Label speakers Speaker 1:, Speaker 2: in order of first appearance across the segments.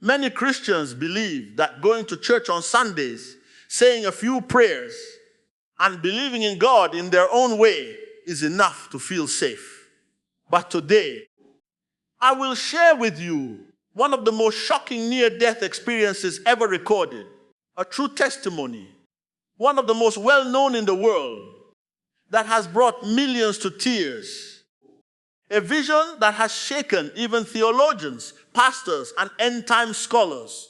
Speaker 1: Many Christians believe that going to church on Sundays, saying a few prayers, and believing in God in their own way is enough to feel safe. But today, I will share with you one of the most shocking near-death experiences ever recorded, a true testimony, one of the most well-known in the world, that has brought millions to tears. A vision that has shaken even theologians, pastors, and end-time scholars.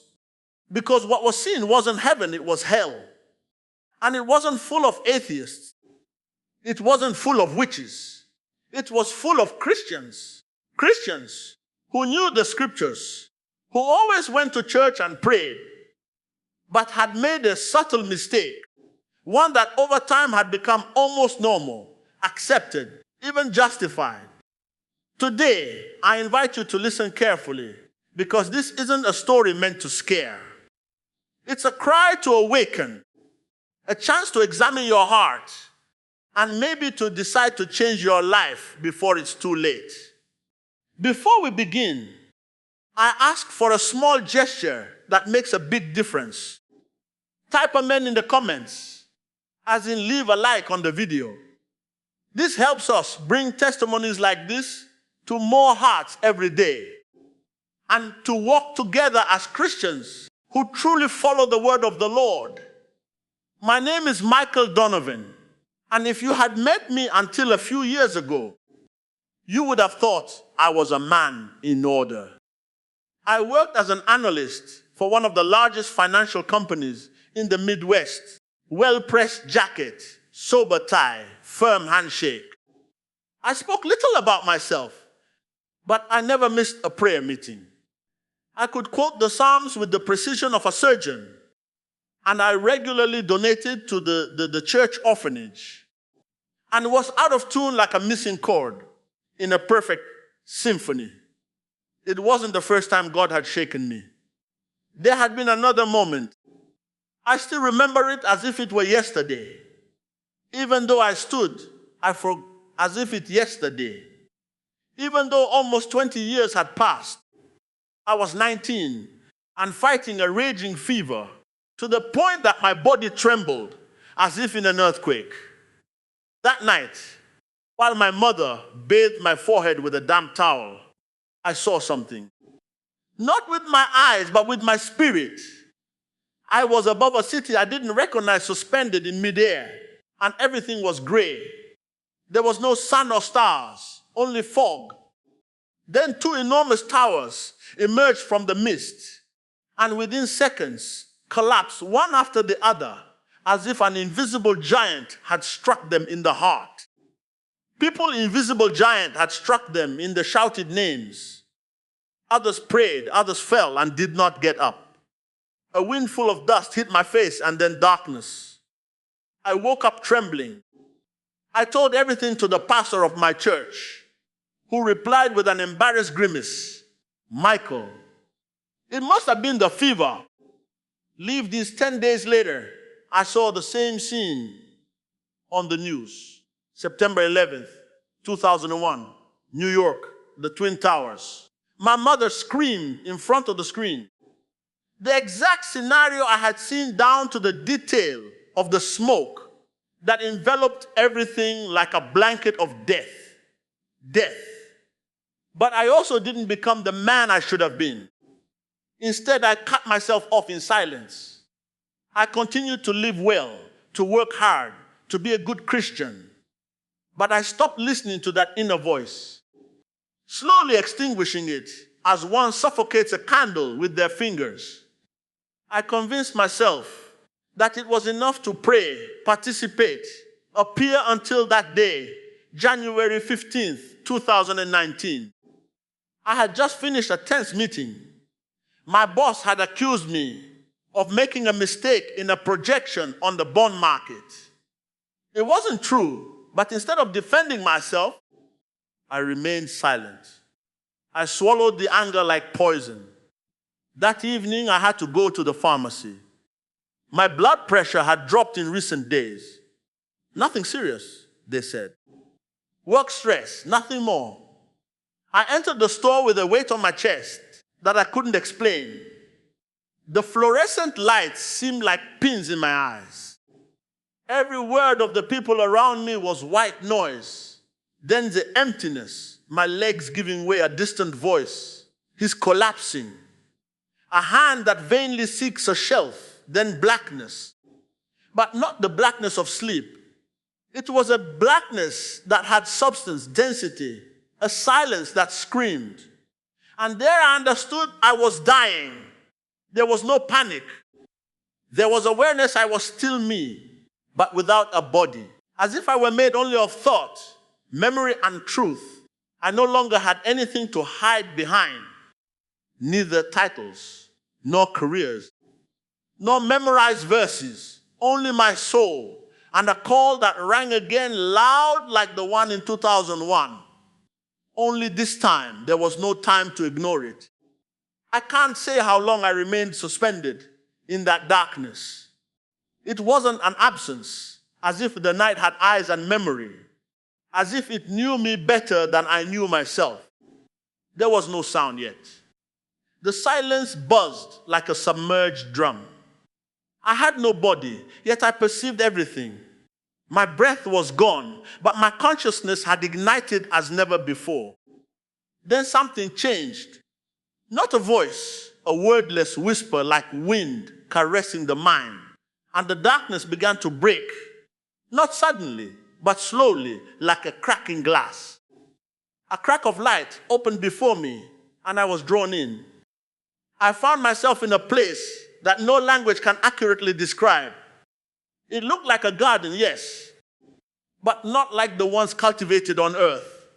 Speaker 1: Because what was seen wasn't heaven, it was hell. And it wasn't full of atheists. It wasn't full of witches. It was full of Christians. Christians who knew the scriptures, who always went to church and prayed, but had made a subtle mistake, one that over time had become almost normal, accepted, even justified. Today, I invite you to listen carefully, because this isn't a story meant to scare. It's a cry to awaken, a chance to examine your heart, and maybe to decide to change your life before it's too late. Before we begin, I ask for a small gesture that makes a big difference. Type amen in the comments, as in leave a like on the video. This helps us bring testimonies like this to more hearts every day, and to walk together as Christians who truly follow the word of the Lord. My name is Michael Donovan, and if you had met me until a few years ago, you would have thought I was a man in order. I worked as an analyst for one of the largest financial companies in the Midwest. Well-pressed jacket, sober tie, firm handshake. I spoke little about myself, but I never missed a prayer meeting. I could quote the Psalms with the precision of a surgeon, and I regularly donated to the church orphanage, and was out of tune like a missing chord in a perfect symphony. It wasn't the first time God had shaken me. There had been another moment. I still remember it as if it were yesterday. Even though I stood, as if it yesterday. Even though almost 20 years had passed, I was 19 and fighting a raging fever to the point that my body trembled as if in an earthquake. That night, while my mother bathed my forehead with a damp towel, I saw something. Not with my eyes, but with my spirit. I was above a city I didn't recognize, suspended in midair, and everything was gray. There was no sun or stars, only fog. Then two enormous towers emerged from the mist, and within seconds collapsed one after the other, as if an invisible giant had struck them in the heart. People's invisible giant had struck them in the shouted names. Others prayed, others fell and did not get up. A wind full of dust hit my face and then darkness. I woke up trembling. I told everything to the pastor of my church, who replied with an embarrassed grimace, "Michael, it must have been the fever." Leave these 10 days later, I saw the same scene on the news. September 11th, 2001, New York, the Twin Towers. My mother screamed in front of the screen. The exact scenario I had seen down to the detail of the smoke that enveloped everything like a blanket of death. Death. But I also didn't become the man I should have been. Instead, I cut myself off in silence. I continued to live well, to work hard, to be a good Christian. But I stopped listening to that inner voice, slowly extinguishing it as one suffocates a candle with their fingers. I convinced myself that it was enough to pray, participate, appear until that day, January 15th, 2019. I had just finished a tense meeting. My boss had accused me of making a mistake in a projection on the bond market. It wasn't true, but instead of defending myself, I remained silent. I swallowed the anger like poison. That evening, I had to go to the pharmacy. My blood pressure had dropped in recent days. Nothing serious, they said. Work stress, nothing more. I entered the store with a weight on my chest that I couldn't explain. The fluorescent lights seemed like pins in my eyes. Every word of the people around me was white noise. Then the emptiness, my legs giving way, a distant voice. He's collapsing. A hand that vainly seeks a shelf, then blackness. But not the blackness of sleep. It was a blackness that had substance, density, a silence that screamed. And there I understood I was dying. There was no panic. There was awareness I was still me, but without a body. As if I were made only of thought, memory, and truth. I no longer had anything to hide behind. Neither titles, nor careers, nor memorized verses. Only my soul, and a call that rang again loud like the one in 2001. Only this time, there was no time to ignore it. I can't say how long I remained suspended in that darkness. It wasn't an absence, as if the night had eyes and memory, as if it knew me better than I knew myself. There was no sound yet. The silence buzzed like a submerged drum. I had no body, yet I perceived everything. My breath was gone, but my consciousness had ignited as never before. Then something changed. Not a voice, a wordless whisper like wind caressing the mind. And the darkness began to break. Not suddenly, but slowly, like a crack in glass. A crack of light opened before me, and I was drawn in. I found myself in a place that no language can accurately describe. It looked like a garden, yes, but not like the ones cultivated on earth.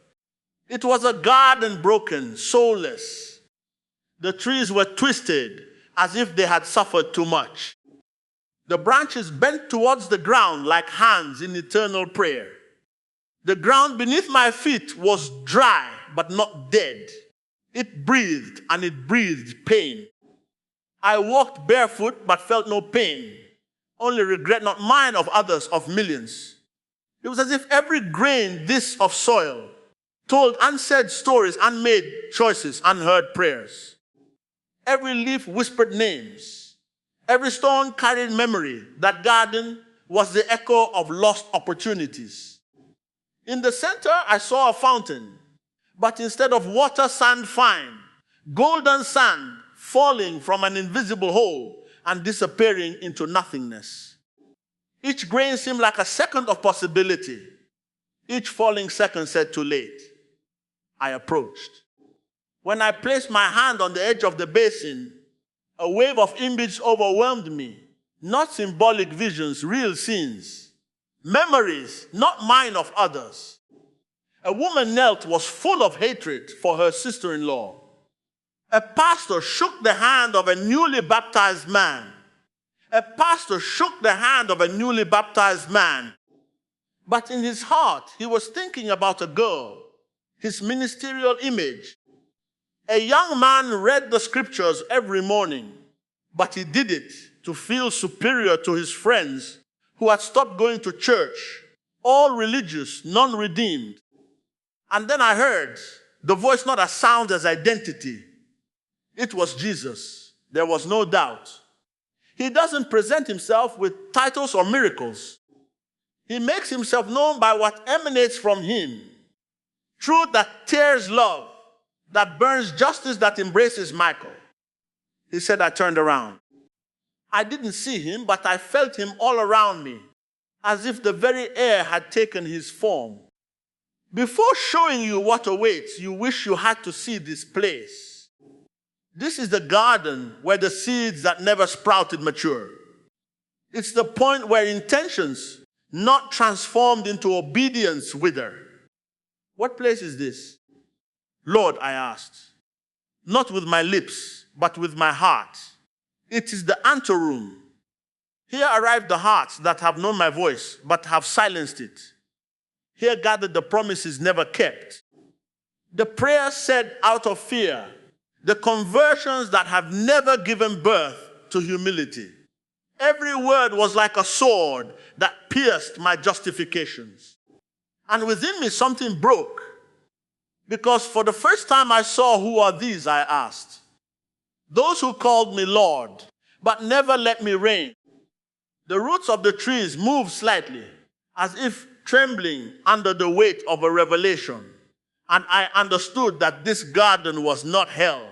Speaker 1: It was a garden broken, soulless. The trees were twisted as if they had suffered too much. The branches bent towards the ground like hands in eternal prayer. The ground beneath my feet was dry but not dead. It breathed, and it breathed pain. I walked barefoot but felt no pain, only regret, not mine, of others, of millions. It was as if every grain this of soil told unsaid stories, unmade choices, unheard prayers. Every leaf whispered names. Every stone carried memory. That garden was the echo of lost opportunities. In the center, I saw a fountain, but instead of water, sand fine, golden sand falling from an invisible hole and disappearing into nothingness. Each grain seemed like a second of possibility. Each falling second said too late. I approached. When I placed my hand on the edge of the basin, a wave of image overwhelmed me. Not symbolic visions, real scenes. Memories, not mine, of others. A woman knelt, was full of hatred for her sister-in-law. A pastor shook the hand of a newly baptized man. A pastor shook the hand of a newly baptized man. But in his heart, he was thinking about a girl, his ministerial image. A young man read the scriptures every morning, but he did it to feel superior to his friends who had stopped going to church, all religious, non-redeemed. And then I heard the voice, not as sound as identity. It was Jesus. There was no doubt. He doesn't present himself with titles or miracles. He makes himself known by what emanates from him. Truth that tears love, that burns justice, that embraces Michael. He said, I turned around. I didn't see him, but I felt him all around me, as if the very air had taken his form. Before showing you what awaits, you wish you had to see this place. This is the garden where the seeds that never sprouted mature. It's the point where intentions, not transformed into obedience, wither. What place is this? Lord, I asked, not with my lips, but with my heart. It is the anteroom. Here arrived the hearts that have known my voice, but have silenced it. Here gathered the promises never kept. The prayers said out of fear. The conversions that have never given birth to humility. Every word was like a sword that pierced my justifications. And within me something broke. Because for the first time I saw, who are these, I asked. Those who called me Lord, but never let me reign. The roots of the trees moved slightly, as if trembling under the weight of a revelation. And I understood that this garden was not hell,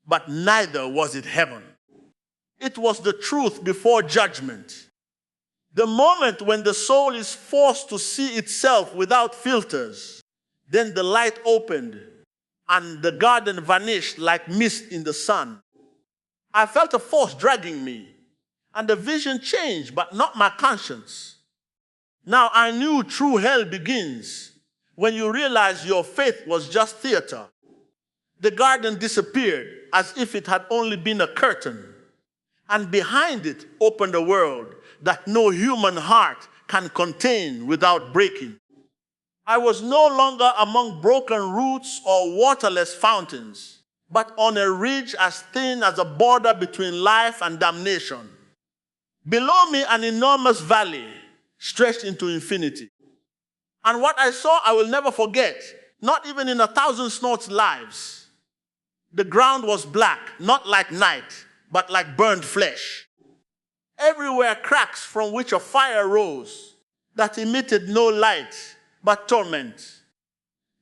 Speaker 1: but neither was it heaven. It was the truth before judgment. The moment when the soul is forced to see itself without filters, then the light opened and the garden vanished like mist in the sun. I felt a force dragging me, and the vision changed, but not my conscience. Now I knew true hell begins when you realize your faith was just theater. The garden disappeared as if it had only been a curtain, and behind it opened a world that no human heart can contain without breaking. I was no longer among broken roots or waterless fountains, but on a ridge as thin as a border between life and damnation. Below me, an enormous valley stretched into infinity. And what I saw, I will never forget, not even in 1,000 snorts' lives. The ground was black, not like night, but like burned flesh. Everywhere cracks from which a fire rose that emitted no light but torment.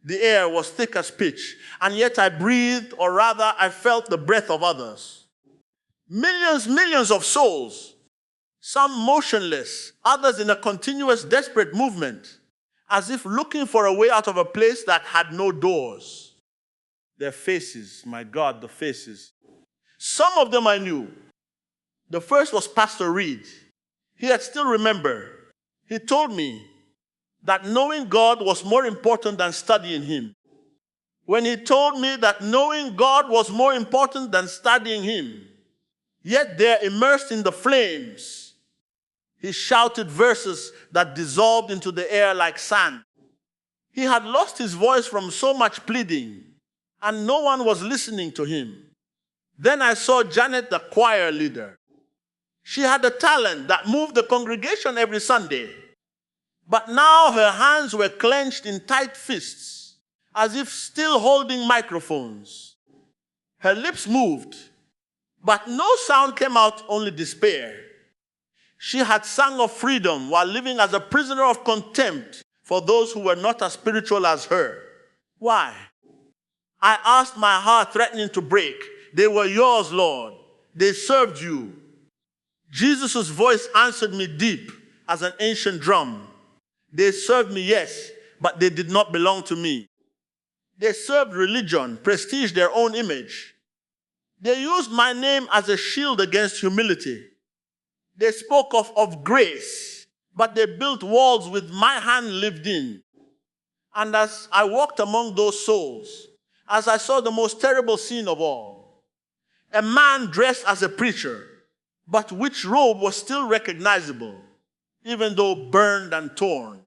Speaker 1: The air was thick as pitch, and yet I breathed, or rather I felt the breath of others. Millions of souls, some motionless, others in a continuous desperate movement, as if looking for a way out of a place that had no doors. Their faces, my God, the faces. Some of them I knew. The first was Pastor Reed. He had still remembered. He told me that knowing God was more important than studying Him. When he told me that knowing God was more important than studying Him, yet they're immersed in the flames, he shouted verses that dissolved into the air like sand. He had lost his voice from so much pleading, and no one was listening to him. Then I saw Janet, the choir leader. She had a talent that moved the congregation every Sunday. But now her hands were clenched in tight fists, as if still holding microphones. Her lips moved, but no sound came out, only despair. She had sung of freedom while living as a prisoner of contempt for those who were not as spiritual as her. Why? I asked, my heart threatening to break. They were yours, Lord. They served you. Jesus' voice answered me deep as an ancient drum. They served me, yes, but they did not belong to me. They served religion, prestige their own image. They used my name as a shield against humility. They spoke of grace, but they built walls with my hand lived in. And as I walked among those souls, as I saw the most terrible scene of all, a man dressed as a preacher, but which robe was still recognizable, even though burned and torn.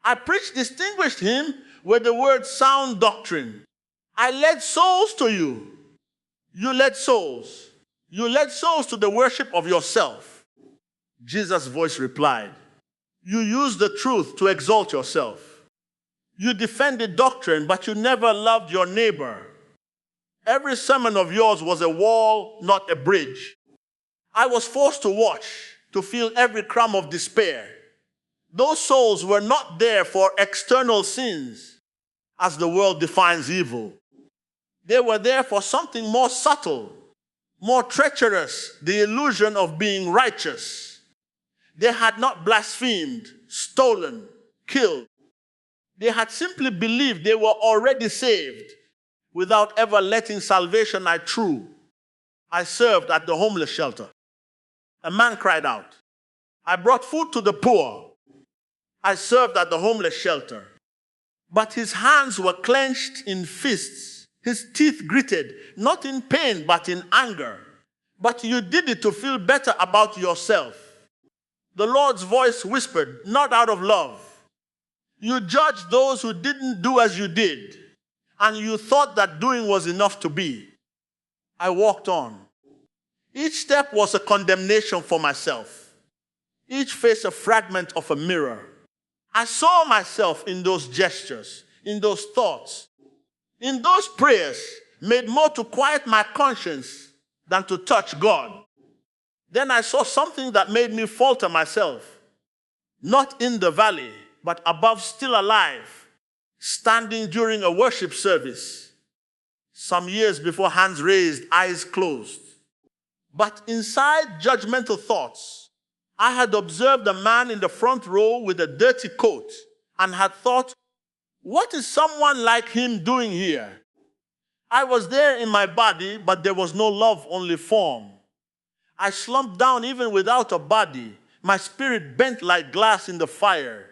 Speaker 1: I preached distinguished him with the word sound doctrine. I led souls to you. You led souls. You led souls to the worship of yourself. Jesus' voice replied, you used the truth to exalt yourself. You defended doctrine, but you never loved your neighbor. Every sermon of yours was a wall, not a bridge. I was forced to watch, to feel every crumb of despair. Those souls were not there for external sins, as the world defines evil. They were there for something more subtle, more treacherous, the illusion of being righteous. They had not blasphemed, stolen, killed. They had simply believed they were already saved without ever letting salvation lie true. I served at the homeless shelter. A man cried out. I brought food to the poor. I served at the homeless shelter. But his hands were clenched in fists. His teeth gritted, not in pain, but in anger. But you did it to feel better about yourself. The Lord's voice whispered, not out of love. You judged those who didn't do as you did, and you thought that doing was enough to be. I walked on. Each step was a condemnation for myself. Each face a fragment of a mirror. I saw myself in those gestures, in those thoughts, in those prayers made more to quiet my conscience than to touch God. Then I saw something that made me falter myself. Not in the valley, but above, still alive, standing during a worship service. Some years before, hands raised, eyes closed. But inside judgmental thoughts, I had observed a man in the front row with a dirty coat and had thought, what is someone like him doing here? I was there in my body, but there was no love, only form. I slumped down even without a body. My spirit bent like glass in the fire.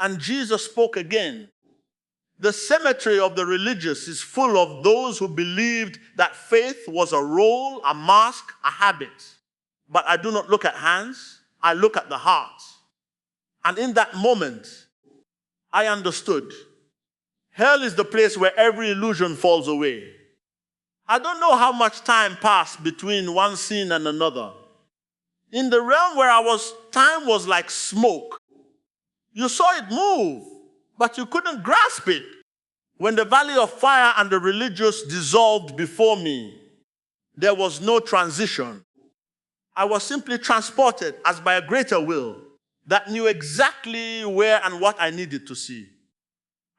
Speaker 1: And Jesus spoke again. The cemetery of the religious is full of those who believed that faith was a role, a mask, a habit. But I do not look at hands, I look at the heart. And in that moment, I understood. Hell is the place where every illusion falls away. I don't know how much time passed between one scene and another. In the realm where I was, time was like smoke. You saw it move, but you couldn't grasp it. When the valley of fire and the religious dissolved before me, there was no transition. I was simply transported as by a greater will that knew exactly where and what I needed to see.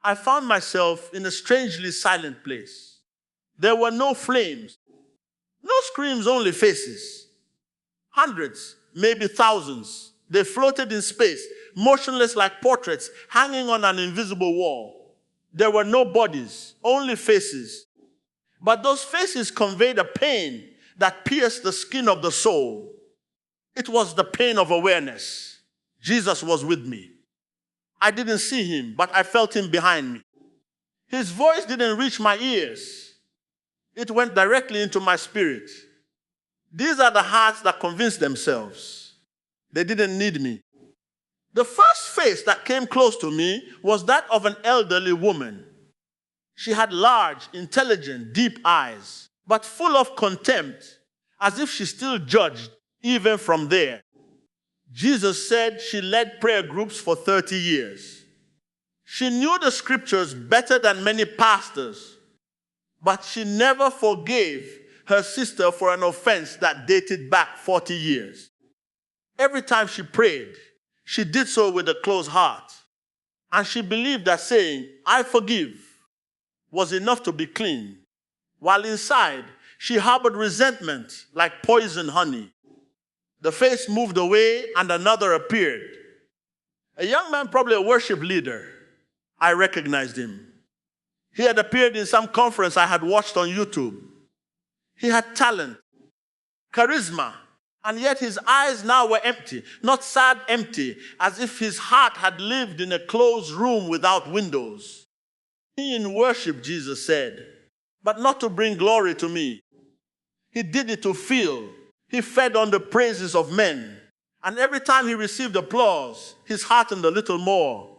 Speaker 1: I found myself in a strangely silent place. There were no flames, no screams, only faces. Hundreds, maybe thousands. They floated in space, motionless like portraits hanging on an invisible wall. There were no bodies, only faces. But those faces conveyed a pain that pierced the skin of the soul. It was the pain of awareness. Jesus was with me. I didn't see him, but I felt him behind me. His voice didn't reach my ears. It went directly into my spirit. These are the hearts that convince themselves. They didn't need me. The first face that came close to me was that of an elderly woman. She had large, intelligent, deep eyes, but full of contempt, as if she still judged, even from there. Jesus said she led prayer groups for 30 years. She knew the scriptures better than many pastors, but she never forgave her sister for an offense that dated back 40 years. Every time she prayed, she did so with a closed heart. And she believed that saying, I forgive, was enough to be clean, while inside, she harbored resentment like poison honey. The face moved away and another appeared. A young man, probably a worship leader. I recognized him. He had appeared in some conference I had watched on YouTube. He had talent, charisma, and yet his eyes now were empty, not sad empty, as if his heart had lived in a closed room without windows. He in worship, Jesus said, but not to bring glory to me. He did it to feel. He fed on the praises of men. And every time he received applause, his heart hardened a little more.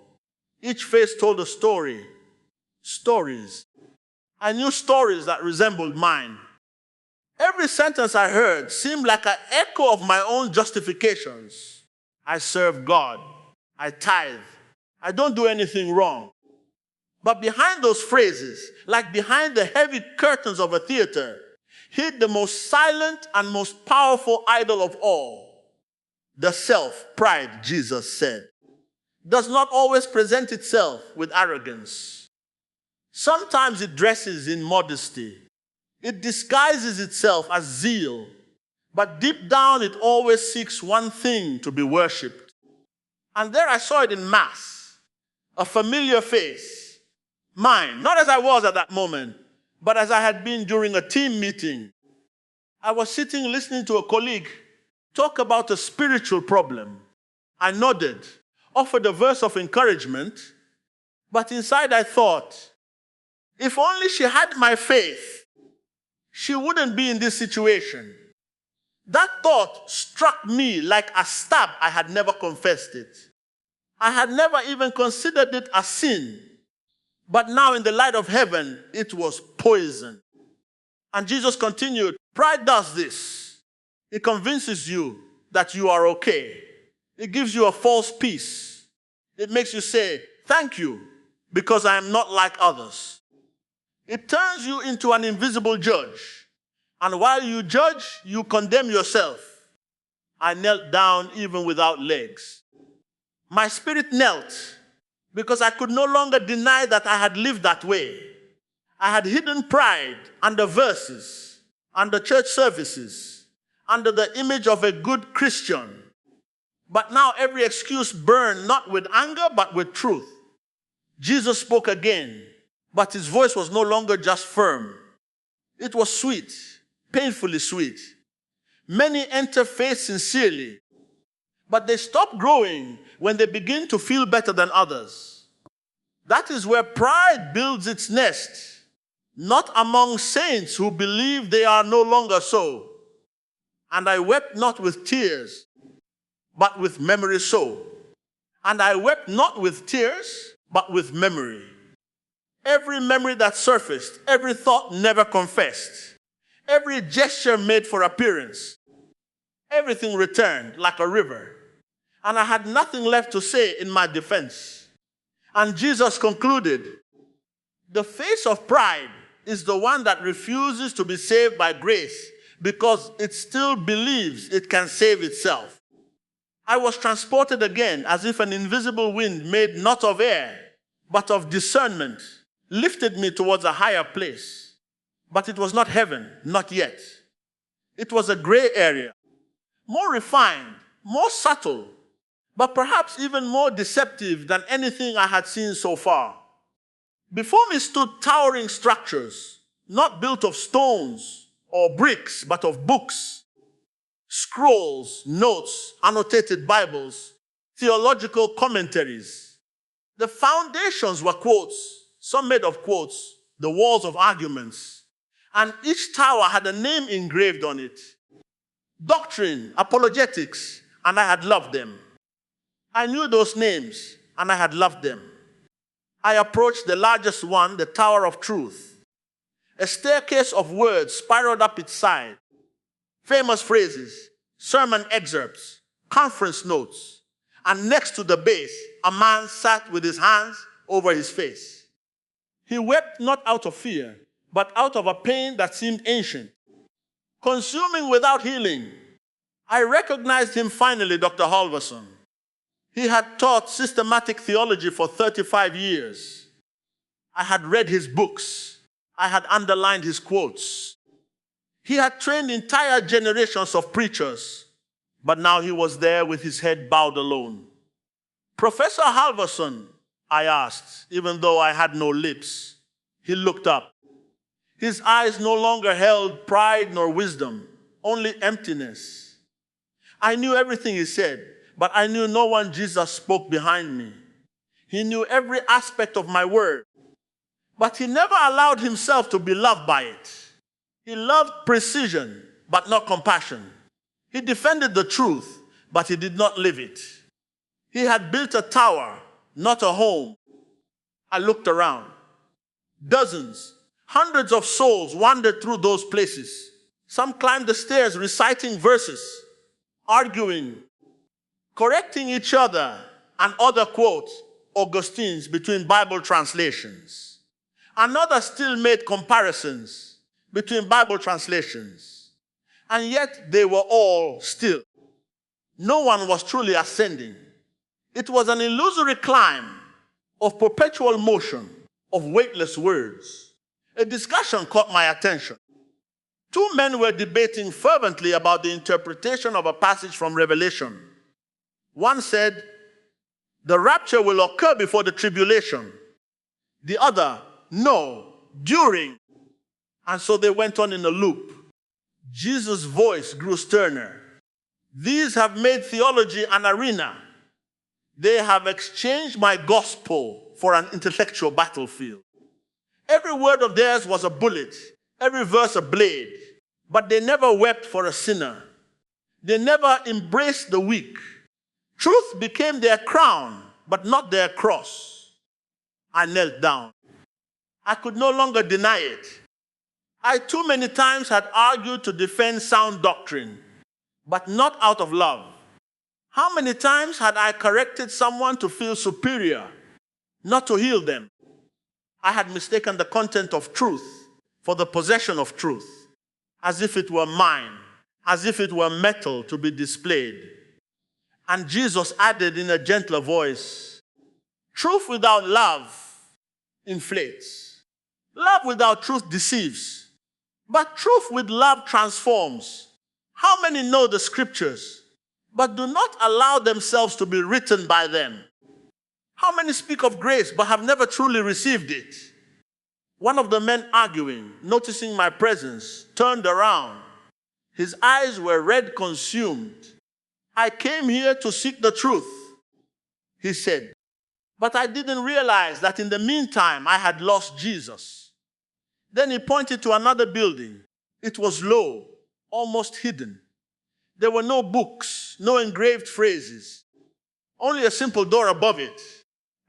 Speaker 1: Each face told a story. Stories. I knew stories that resembled mine. Every sentence I heard seemed like an echo of my own justifications. I serve God. I tithe. I don't do anything wrong. But behind those phrases, like behind the heavy curtains of a theater, hid the most silent and most powerful idol of all. The self, pride, Jesus said, does not always present itself with arrogance. Sometimes it dresses in modesty. It disguises itself as zeal, but deep down it always seeks one thing: to be worshipped. And there I saw it in mass, a familiar face, mine, not as I was at that moment, but as I had been during a team meeting. I was sitting listening to a colleague talk about a spiritual problem. I nodded, offered a verse of encouragement, but inside I thought, if only she had my faith, she wouldn't be in this situation. That thought struck me like a stab. I had never confessed it. I had never even considered it a sin. But now in the light of heaven, it was poison. And Jesus continued, pride does this. It convinces you that you are okay. It gives you a false peace. It makes you say, thank you, because I am not like others. It turns you into an invisible judge. And while you judge, you condemn yourself. I knelt down even without legs. My spirit knelt because I could no longer deny that I had lived that way. I had hidden pride under verses, under church services, under the image of a good Christian. But now every excuse burned not with anger, but with truth. Jesus spoke again, but his voice was no longer just firm. It was sweet, painfully sweet. Many enter faith sincerely, but they stop growing when they begin to feel better than others. That is where pride builds its nest, not among saints who believe they are no longer so. And I wept not with tears, but with memory so. And I wept not with tears, but with memory. Every memory that surfaced, every thought never confessed, every gesture made for appearance, everything returned like a river. And I had nothing left to say in my defense. And Jesus concluded, the face of pride is the one that refuses to be saved by grace because it still believes it can save itself. I was transported again as if an invisible wind made not of air, but of discernment, lifted me towards a higher place. But it was not heaven, not yet. It was a gray area, more refined, more subtle, but perhaps even more deceptive than anything I had seen so far. Before me stood towering structures, not built of stones or bricks, but of books, scrolls, notes, annotated Bibles, theological commentaries. The foundations were quotes, some made of quotes, the walls of arguments, and each tower had a name engraved on it. Doctrine, apologetics, and I had loved them. I knew those names, and I had loved them. I approached the largest one, the Tower of Truth. A staircase of words spiraled up its side. Famous phrases, sermon excerpts, conference notes, and next to the base, a man sat with his hands over his face. He wept not out of fear, but out of a pain that seemed ancient, consuming without healing. I recognized him finally, Dr. Halverson. He had taught systematic theology for 35 years. I had read his books. I had underlined his quotes. He had trained entire generations of preachers, but now he was there with his head bowed alone. Professor Halverson, I asked, even though I had no lips. He looked up. His eyes no longer held pride nor wisdom, only emptiness. I knew everything he said, but I knew no one Jesus spoke behind me. He knew every aspect of my word, but he never allowed himself to be loved by it. He loved precision, but not compassion. He defended the truth, but he did not live it. He had built a tower, not a home. I looked around. Dozens, hundreds of souls wandered through those places. Some climbed the stairs reciting verses, arguing, correcting each other, and other quotes, Augustine's between Bible translations. Another still made comparisons between Bible translations. And yet they were all still. No one was truly ascending. It was an illusory climb of perpetual motion, of weightless words. A discussion caught my attention. Two men were debating fervently about the interpretation of a passage from Revelation. One said, the rapture will occur before the tribulation. The other, no, during. And so they went on in a loop. Jesus' voice grew sterner. These have made theology an arena. They have exchanged my gospel for an intellectual battlefield. Every word of theirs was a bullet, every verse a blade, but they never wept for a sinner. They never embraced the weak. Truth became their crown, but not their cross. I knelt down. I could no longer deny it. I too many times had argued to defend sound doctrine, but not out of love. How many times had I corrected someone to feel superior, not to heal them? I had mistaken the content of truth for the possession of truth, as if it were mine, as if it were metal to be displayed. And Jesus added in a gentler voice, truth without love inflates. Love without truth deceives. But truth with love transforms. How many know the scriptures, but do not allow themselves to be written by them? How many speak of grace, but have never truly received it? One of the men arguing, noticing my presence, turned around. His eyes were red consumed. I came here to seek the truth, he said. But I didn't realize that in the meantime, I had lost Jesus. Then he pointed to another building. It was low, almost hidden. There were no books, no engraved phrases, only a simple door above it,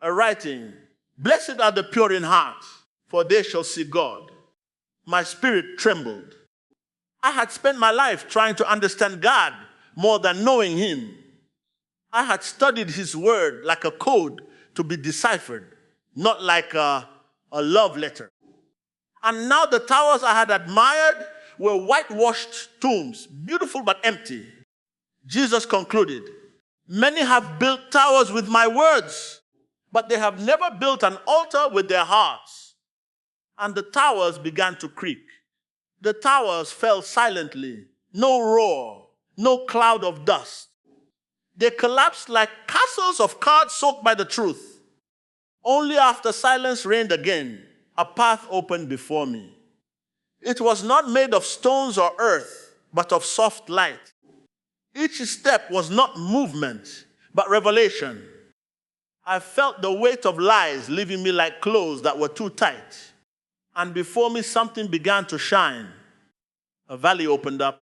Speaker 1: a writing, "Blessed are the pure in heart, for they shall see God." My spirit trembled. I had spent my life trying to understand God more than knowing him. I had studied his word like a code to be deciphered, not like a love letter. And now the towers I had admired were whitewashed tombs, beautiful but empty. Jesus concluded, many have built towers with my words, but they have never built an altar with their hearts. And the towers began to creak. The towers fell silently, no roar, no cloud of dust. They collapsed like castles of cards soaked by the truth. Only after silence reigned again, a path opened before me. It was not made of stones or earth, but of soft light. Each step was not movement, but revelation. I felt the weight of lies leaving me like clothes that were too tight. And before me, something began to shine. A valley opened up,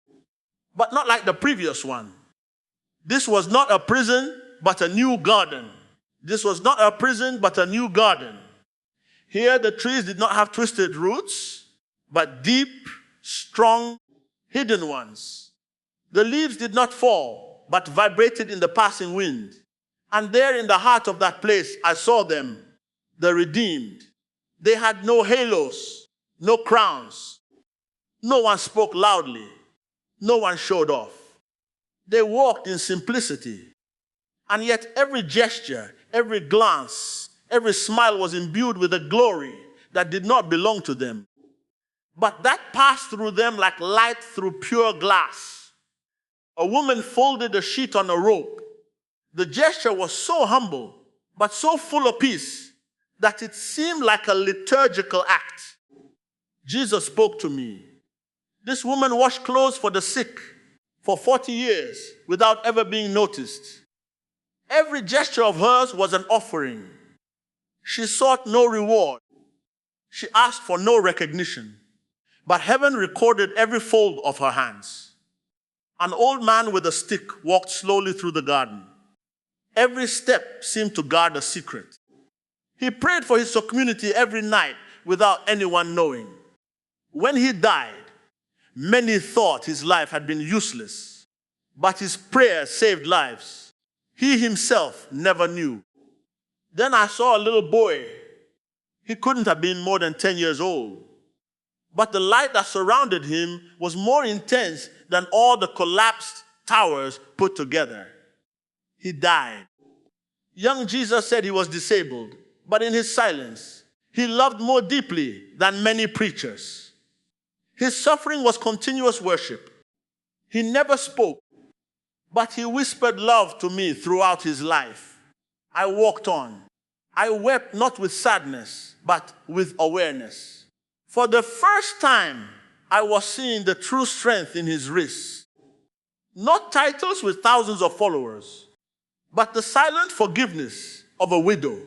Speaker 1: but not like the previous one. This was not a prison, but a new garden. This was not a prison, but a new garden. Here, the trees did not have twisted roots, but deep, strong, hidden ones. The leaves did not fall, but vibrated in the passing wind. And there in the heart of that place, I saw them, the redeemed. They had no halos, no crowns. No one spoke loudly. No one showed off. They walked in simplicity. And yet every gesture, every glance, every smile was imbued with a glory that did not belong to them, but that passed through them like light through pure glass. A woman folded a sheet on a rope. The gesture was so humble, but so full of peace, that it seemed like a liturgical act. Jesus spoke to me. This woman washed clothes for the sick for 40 years without ever being noticed. Every gesture of hers was an offering. She sought no reward. She asked for no recognition. But heaven recorded every fold of her hands. An old man with a stick walked slowly through the garden. Every step seemed to guard a secret. He prayed for his community every night without anyone knowing. When he died, many thought his life had been useless, but his prayer saved lives. He himself never knew. Then I saw a little boy. He couldn't have been more than 10 years old. But the light that surrounded him was more intense than all the collapsed towers put together. He died. Young Jesus said he was disabled, but in his silence, he loved more deeply than many preachers. His suffering was continuous worship. He never spoke, but he whispered love to me throughout his life. I walked on. I wept not with sadness, but with awareness. For the first time, I was seeing the true strength in his wrists. Not titles with thousands of followers, but the silent forgiveness of a widow.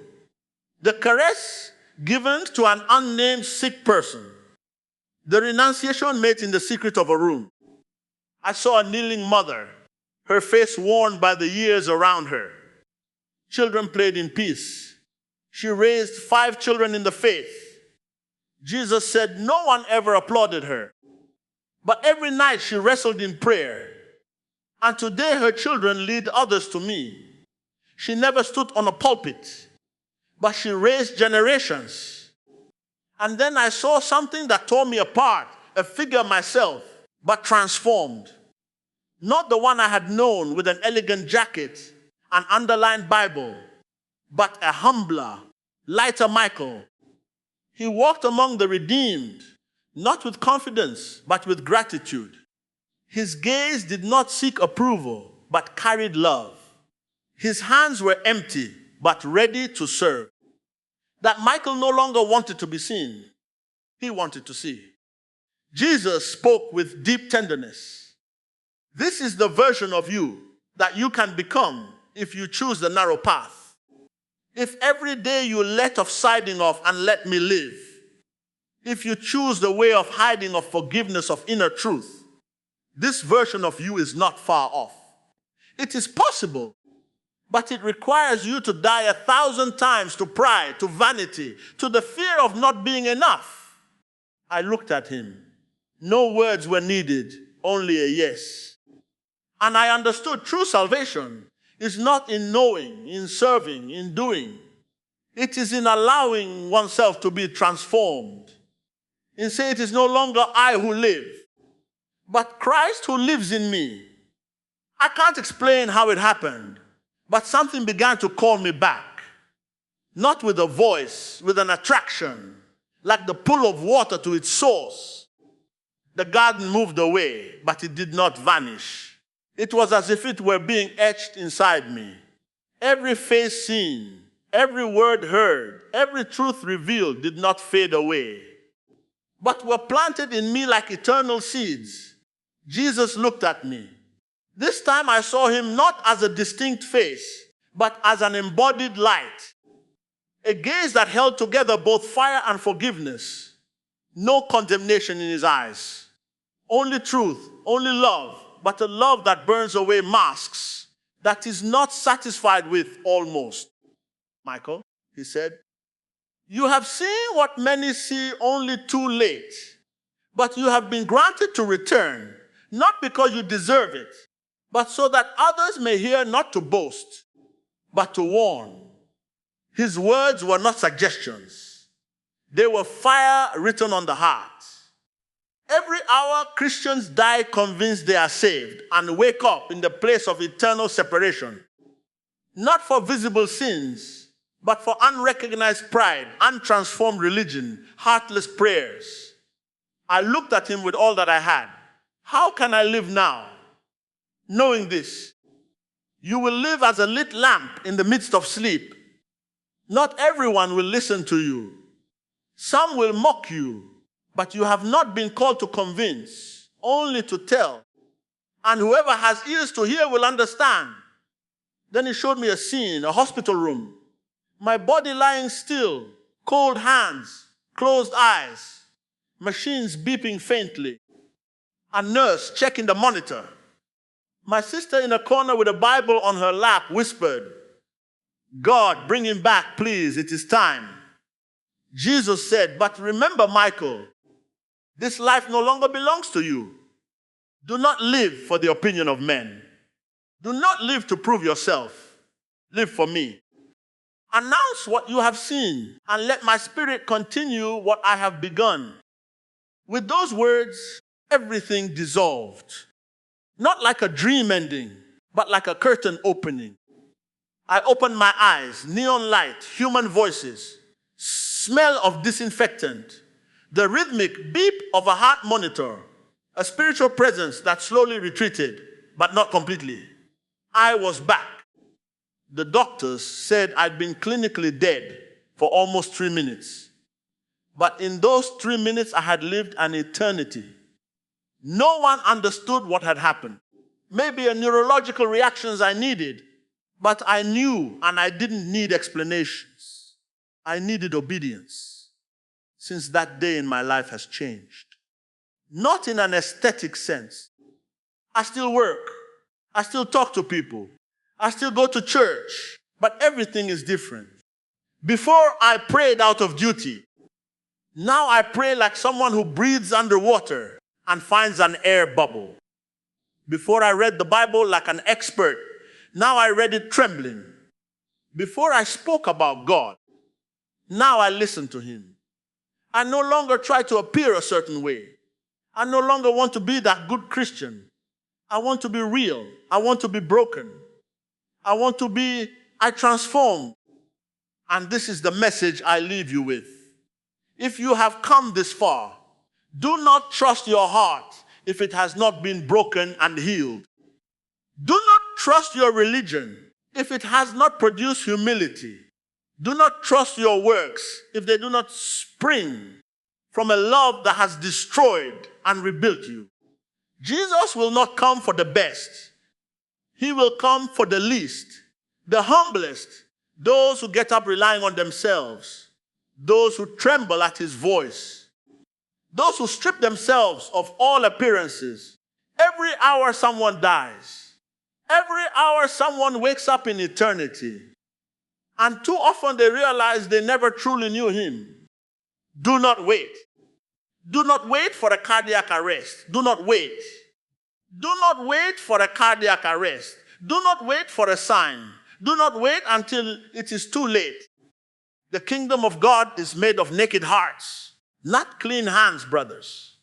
Speaker 1: The caress given to an unnamed sick person. The renunciation made in the secret of a room. I saw a kneeling mother, her face worn by the years around her. Children played in peace. She raised 5 children in the faith. Jesus said no one ever applauded her, but every night she wrestled in prayer. And today her children lead others to me. She never stood on a pulpit, but she raised generations. And then I saw something that tore me apart, a figure myself, but transformed. Not the one I had known with an elegant jacket, an underlined Bible, but a humbler, lighter Michael. He walked among the redeemed, not with confidence, but with gratitude. His gaze did not seek approval, but carried love. His hands were empty, but ready to serve. That Michael no longer wanted to be seen. He wanted to see. Jesus spoke with deep tenderness. This is the version of you that you can become if you choose the narrow path. If every day you let off siding off and let me live. If you choose the way of hiding of forgiveness of inner truth, this version of you is not far off. It is possible, but it requires you to die 1,000 times to pride, to vanity, to the fear of not being enough. I looked at him. No words were needed, only a yes. And I understood true salvation is not in knowing, in serving, in doing. It is in allowing oneself to be transformed. In saying it is no longer I who live, but Christ who lives in me. I can't explain how it happened, but something began to call me back. Not with a voice, with an attraction, like the pull of water to its source. The garden moved away, but it did not vanish. It was as if it were being etched inside me. Every face seen, every word heard, every truth revealed did not fade away, but were planted in me like eternal seeds. Jesus looked at me. This time I saw him not as a distinct face, but as an embodied light. A gaze that held together both fire and forgiveness. No condemnation in his eyes. Only truth, only love, but a love that burns away masks, that is not satisfied with almost. Michael, he said, you have seen what many see only too late, but you have been granted to return, not because you deserve it, but so that others may hear not to boast, but to warn. His words were not suggestions. They were fire written on the heart. Every hour, Christians die convinced they are saved and wake up in the place of eternal separation. Not for visible sins, but for unrecognized pride, untransformed religion, heartless prayers. I looked at him with all that I had. How can I live now? Knowing this, you will live as a lit lamp in the midst of sleep. Not everyone will listen to you. Some will mock you, but you have not been called to convince, only to tell. And whoever has ears to hear will understand. Then he showed me a scene, a hospital room. My body lying still, cold hands, closed eyes, machines beeping faintly, a nurse checking the monitor. My sister in a corner with a Bible on her lap whispered, God, bring him back, please, it is time. Jesus said, but remember, Michael, this life no longer belongs to you. Do not live for the opinion of men. Do not live to prove yourself. Live for me. Announce what you have seen, and let my spirit continue what I have begun. With those words, everything dissolved. Not like a dream ending, but like a curtain opening. I opened my eyes, neon light, human voices, smell of disinfectant, the rhythmic beep of a heart monitor, a spiritual presence that slowly retreated, but not completely. I was back. The doctors said I'd been clinically dead for almost 3 minutes. But in those 3 minutes, I had lived an eternity. No one understood what had happened. Maybe a neurological reactions I needed, but I knew and I didn't need explanations. I needed obedience. Since that day in my life has changed. Not in an aesthetic sense. I still work. I still talk to people. I still go to church, but everything is different. Before I prayed out of duty. Now I pray like someone who breathes underwater and finds an air bubble. Before I read the Bible like an expert, now I read it trembling. Before I spoke about God, now I listen to him. I no longer try to appear a certain way. I no longer want to be that good Christian. I want to be real. I want to be broken. I transform. And this is the message I leave you with. If you have come this far, do not trust your heart if it has not been broken and healed. Do not trust your religion if it has not produced humility. Do not trust your works if they do not spring from a love that has destroyed and rebuilt you. Jesus will not come for the best. He will come for the least, the humblest, those who get up relying on themselves, those who tremble at his voice, those who strip themselves of all appearances. Every hour someone dies. Every hour someone wakes up in eternity. And too often they realize they never truly knew him. Do not wait. Do not wait for a cardiac arrest. Do not wait. Do not wait for a cardiac arrest. Do not wait for a sign. Do not wait until it is too late. The kingdom of God is made of naked hearts, not clean hands, brothers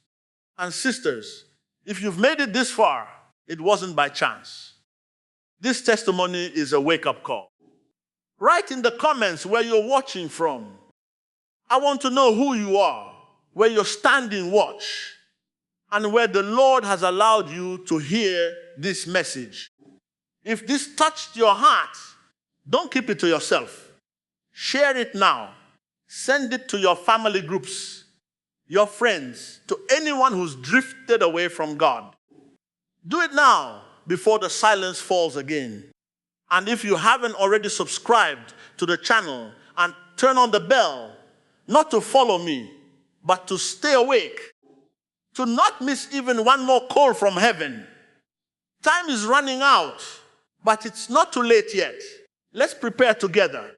Speaker 1: and sisters. If you've made it this far, it wasn't by chance. This testimony is a wake-up call. Write in the comments where you're watching from. I want to know who you are, where you're standing watch, and where the Lord has allowed you to hear this message. If this touched your heart, don't keep it to yourself. Share it now. Send it to your family groups, your friends, to anyone who's drifted away from God. Do it now before the silence falls again. And if you haven't already subscribed to the channel and turn on the bell, not to follow me, but to stay awake, to not miss even one more call from heaven. Time is running out, but it's not too late yet. Let's prepare together.